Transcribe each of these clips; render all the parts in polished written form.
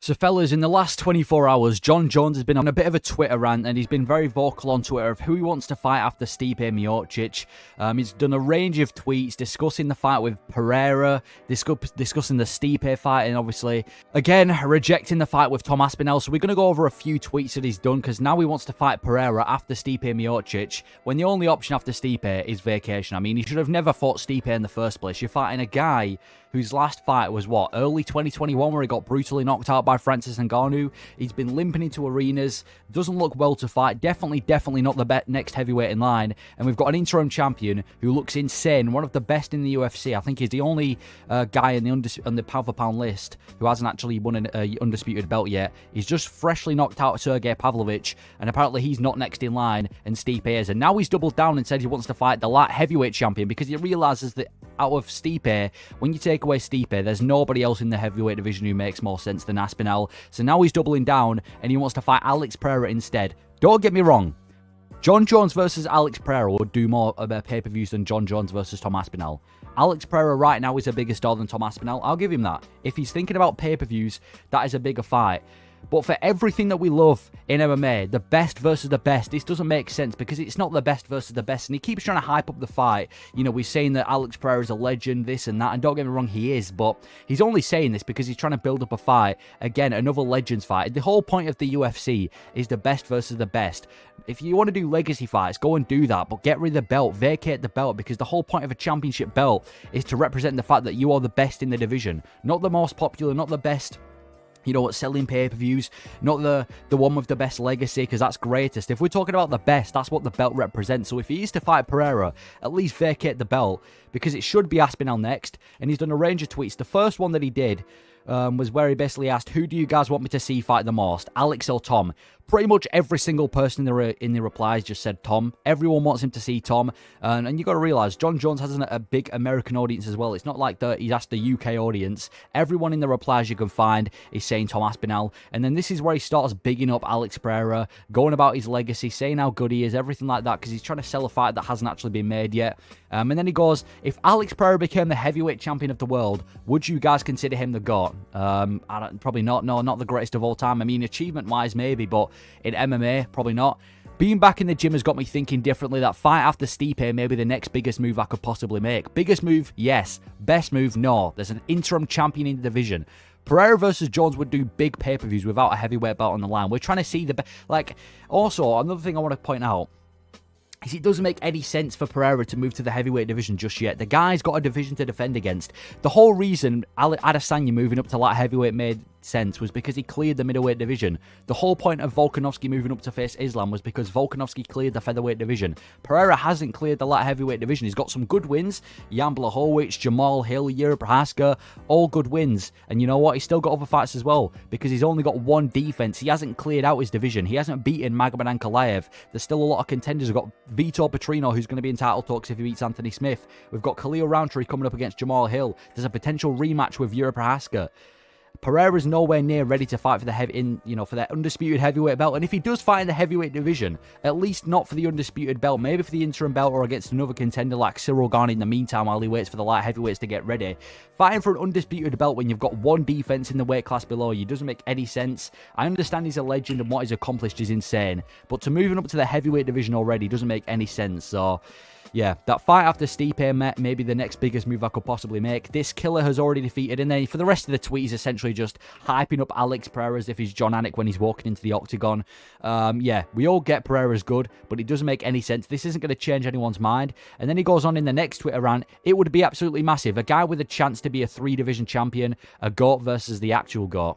So fellas, in the last 24 hours, Jon Jones has been on a bit of a Twitter rant, and he's been very vocal on Twitter of who he wants to fight after Stipe Miocic. He's done a range of tweets discussing the fight with Pereira, discussing the Stipe fight, and obviously, again, rejecting the fight with Tom Aspinall. So we're going to go over a few tweets that he's done, because now he wants to fight Pereira after Stipe Miocic, when the only option after Stipe is vacation. I mean, he should have never fought Stipe in the first place. You're fighting a guy whose last fight was, what, early 2021, where he got brutally knocked out by Francis Ngannou. He's been limping into arenas, doesn't look well to fight, definitely not the next heavyweight in line, and we've got an interim champion who looks insane, one of the best in the UFC. I think he's the only guy in the pound for pound list who hasn't actually won an undisputed belt yet. He's just freshly knocked out Sergey Pavlovich, and apparently he's not next in line, and Stipe is. And now he's doubled down and said he wants to fight the light heavyweight champion, because he realizes that out of Stipe, when you take away Stipe, there's nobody else in the heavyweight division who makes more sense than Aspinall. So now he's doubling down, and he wants to fight Alex Pereira instead. Don't get me wrong, Jon Jones versus Alex Pereira would do more pay-per-views than Jon Jones versus Tom Aspinall. Alex Pereira right now is a bigger star than Tom Aspinall. I'll give him that. If he's thinking about pay-per-views, that is a bigger fight. But for everything that we love in MMA, the best versus the best, this doesn't make sense, because it's not the best versus the best. And he keeps trying to hype up the fight. You know, we're saying that Alex Pereira is a legend, this and that. And don't get me wrong, he is. But he's only saying this because he's trying to build up a fight. Again, another legends fight. The whole point of the UFC is the best versus the best. If you want to do legacy fights, go and do that. But get rid of the belt. Vacate the belt. Because the whole point of a championship belt is to represent the fact that you are the best in the division. Not the most popular, not the best, you know, what, selling pay-per-views, not the one with the best legacy, because that's greatest. If we're talking about the best, that's what the belt represents. So if he is to fight Pereira, at least vacate the belt, because it should be Aspinall next. And he's done a range of tweets. The first one that he did was where he basically asked, who do you guys want me to see fight the most, Alex or Tom? Pretty much every single person in the replies just said Tom. Everyone wants him to see Tom. And you got to realize, Jon Jones has a big American audience as well. It's not like he's asked the UK audience. Everyone in the replies you can find is saying Tom Aspinall. And then this is where he starts bigging up Alex Pereira, going about his legacy, saying how good he is, everything like that, because he's trying to sell a fight that hasn't actually been made yet. And then he goes, if Alex Pereira became the heavyweight champion of the world, would you guys consider him the GOAT? Probably not. No, not the greatest of all time. I mean, achievement-wise, maybe, but in MMA, probably not. Being back in the gym has got me thinking differently. That fight after Stipe may be the next biggest move I could possibly make. Biggest move, yes. Best move, no. There's an interim champion in the division. Pereira versus Jones would do big pay-per-views without a heavyweight belt on the line. We're trying to see the... Also, another thing I want to point out is it doesn't make any sense for Pereira to move to the heavyweight division just yet. The guy's got a division to defend against. The whole reason Adesanya moving up to light heavyweight made sense was because he cleared the middleweight division. The whole point of Volkanovski moving up to face Islam was because Volkanovski cleared the featherweight division. Pereira hasn't cleared the light heavyweight division. He's got some good wins. Jan Blachowicz, Jamal Hill, Jiri Prochazka, all good wins. And you know what? He's still got other fights as well, because he's only got one defense. He hasn't cleared out his division. He hasn't beaten Magomed Ankalaev. There's still a lot of contenders. We've got Vitor Petrino, who's going to be in title talks if he beats Anthony Smith. We've got Khalil Rountree coming up against Jamal Hill. There's a potential rematch with Jiri Prochazka. Pereira's nowhere near ready to fight for the for that undisputed heavyweight belt. And if he does fight in the heavyweight division, at least not for the undisputed belt, maybe for the interim belt or against another contender like Cyril Gane in the meantime while he waits for the light heavyweights to get ready. Fighting for an undisputed belt when you've got one defense in the weight class below you doesn't make any sense. I understand he's a legend and what he's accomplished is insane, but to moving up to the heavyweight division already doesn't make any sense. So yeah, that fight after Stipe may be the next biggest move I could possibly make. This killer has already defeated, and then for the rest of the tweet, he's essentially just hyping up Alex Pereira as if he's John Anik when he's walking into the octagon. Yeah, we all get Pereira's good, but it doesn't make any sense. This isn't going to change anyone's mind. And then he goes on in the next Twitter rant, it would be absolutely massive. A guy with a chance to be a 3-division champion, a GOAT versus the actual GOAT.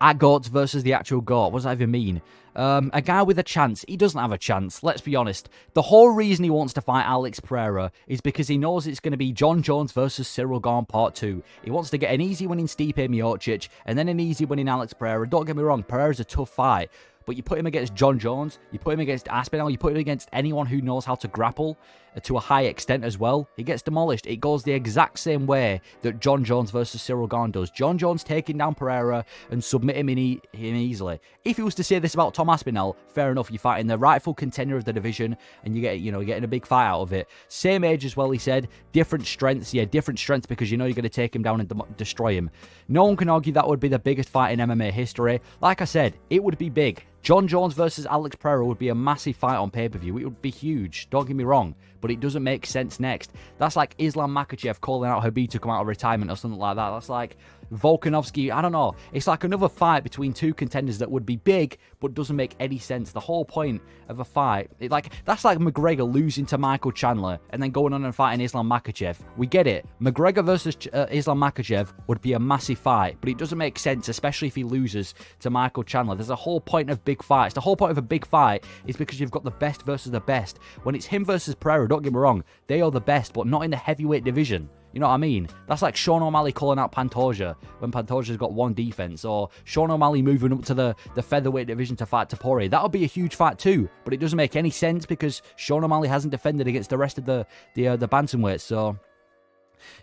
At GOATs versus the actual GOAT. What does that even mean? A guy with a chance. He doesn't have a chance. Let's be honest. The whole reason he wants to fight Alex Pereira is because he knows it's going to be Jon Jones versus Cyril Gane Part 2. He wants to get an easy win in Stipe Miocic and then an easy win in Alex Pereira. Don't get me wrong. Pereira's a tough fight. But you put him against Jon Jones, you put him against Aspinall, you put him against anyone who knows how to grapple, to a high extent as well. He gets demolished. It goes the exact same way that Jon Jones versus Ciryl Gane does. Jon Jones taking down Pereira and submitting him easily. If he was to say this about Tom Aspinall, fair enough, you're fighting the rightful contender of the division and you get, you're getting a big fight out of it. Same age as well, he said. Different strengths, yeah, different strengths because you're going to take him down and destroy him. No one can argue that would be the biggest fight in MMA history. Like I said, it would be big. Jon Jones versus Alex Pereira would be a massive fight on pay-per-view. It would be huge, don't get me wrong, but it doesn't make sense next. That's like Islam Makhachev calling out Khabib to come out of retirement or something like that. That's like Volkanovski, I don't know. It's like another fight between two contenders that would be big, but doesn't make any sense. The whole point of a fight, that's like McGregor losing to Michael Chandler and then going on and fighting Islam Makhachev. We get it. McGregor versus Islam Makhachev would be a massive fight, but it doesn't make sense, especially if he loses to Michael Chandler. There's a whole point of big fights. The whole point of a big fight is because you've got the best versus the best. When it's him versus Pereira, don't get me wrong, they are the best, but not in the heavyweight division. You know what I mean? That's like Sean O'Malley calling out Pantoja when Pantoja's got one defense, or Sean O'Malley moving up to the featherweight division to fight Topuria. That would be a huge fight too, but it doesn't make any sense because Sean O'Malley hasn't defended against the rest of the bantamweights, so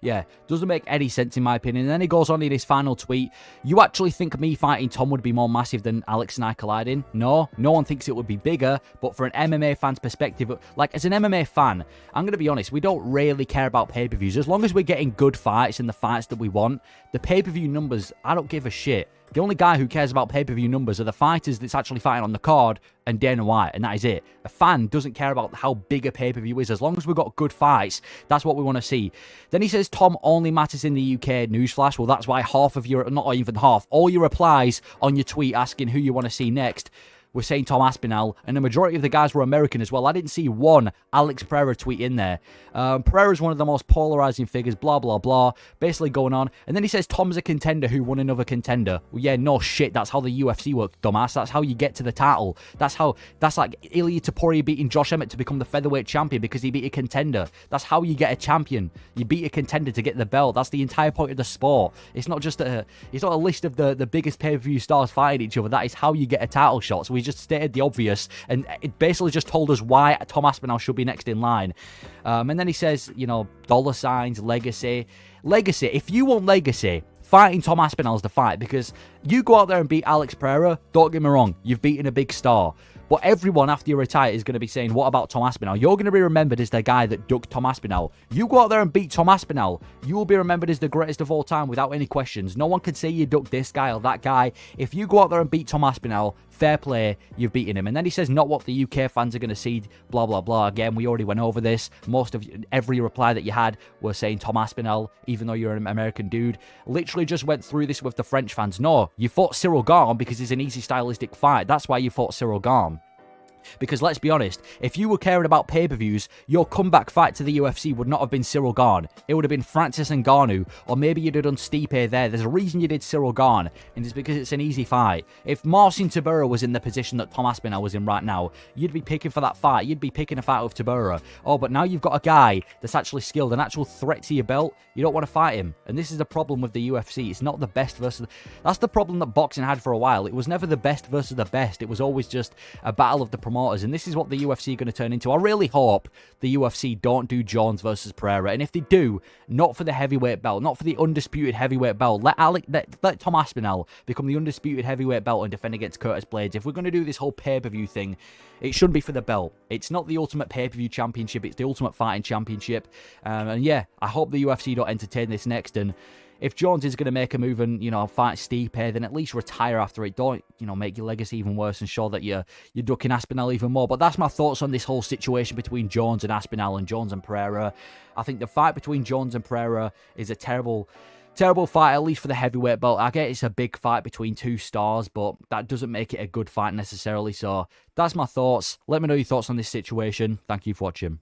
yeah, doesn't make any sense in my opinion. And then he goes on in his final tweet, you actually think me fighting Tom would be more massive than Alex and I colliding? No one thinks it would be bigger, but for an MMA fan's perspective, like as an MMA fan, I'm going to be honest, we don't really care about pay-per-views. As long as we're getting good fights and the fights that we want, the pay-per-view numbers, I don't give a shit. The only guy who cares about pay-per-view numbers are the fighters that's actually fighting on the card and Dana White, and that is it. A fan doesn't care about how big a pay-per-view is. As long as we've got good fights, that's what we want to see. Then he says Tom only matters in the UK. Newsflash. Well, that's why half of your, not even half, all your replies on your tweet asking who you want to see next were saying Tom Aspinall, and the majority of the guys were American as well. I didn't see one Alex Pereira tweet in there. Pereira's one of the most polarizing figures, blah, blah, blah, basically going on. And then he says Tom's a contender who won another contender. Well, yeah, no shit, that's how the UFC works, dumbass. That's how you get to the title. That's like Ilia Topuria beating Josh Emmett to become the featherweight champion because he beat a contender. That's how you get a champion. You beat a contender to get the belt. That's the entire point of the sport. It's not just it's not a list of the biggest pay-per-view stars fighting each other. That is how you get a title shot. So we just stated the obvious, and it basically just told us why Tom Aspinall should be next in line. And then he says, dollar signs, legacy. If you want legacy, fighting Tom Aspinall is the fight, because you go out there and beat Alex Pereira, don't get me wrong, you've beaten a big star. But everyone after you retire is going to be saying, what about Tom Aspinall? You're going to be remembered as the guy that ducked Tom Aspinall. You go out there and beat Tom Aspinall, you will be remembered as the greatest of all time without any questions. No one can say you ducked this guy or that guy. If you go out there and beat Tom Aspinall, fair play, you've beaten him. And then he says, not what the UK fans are going to see, blah, blah, blah. Again, we already went over this. Every reply that you had was saying Tom Aspinall, even though you're an American dude. Literally just went through this with the French fans. No, you fought Ciryl Gane because it's an easy stylistic fight. That's why you fought Ciryl Gane. Because let's be honest, if you were caring about pay-per-views, your comeback fight to the UFC would not have been Ciryl Gane. It would have been Francis Ngannou, or maybe you'd have done Stipe there. There's a reason you did Ciryl Gane, and it's because it's an easy fight. If Marcin Tybura was in the position that Tom Aspinall was in right now, you'd be picking for that fight. You'd be picking a fight with Tybura. Oh, but now you've got a guy that's actually skilled, an actual threat to your belt. You don't want to fight him. And this is the problem with the UFC. It's not the best versus... That's the problem that boxing had for a while. It was never the best versus the best. It was always just a battle of the promoters. And this is what the UFC are going to turn into. I really hope the UFC don't do Jones versus Pereira. And if they do, not for the heavyweight belt, not for the undisputed heavyweight belt. Let Tom Aspinall become the undisputed heavyweight belt and defend against Curtis Blades. If we're going to do this whole pay-per-view thing, it shouldn't be for the belt. It's not the ultimate pay-per-view championship. It's the ultimate fighting championship. And yeah, I hope the UFC don't entertain this next. And if Jones is going to make a move and, fight Stipe, then at least retire after it. Don't, make your legacy even worse and show that you're ducking Aspinall even more. But that's my thoughts on this whole situation between Jones and Aspinall and Jones and Pereira. I think the fight between Jones and Pereira is a terrible fight, at least for the heavyweight belt. I get it's a big fight between two stars, but that doesn't make it a good fight necessarily. So that's my thoughts. Let me know your thoughts on this situation. Thank you for watching.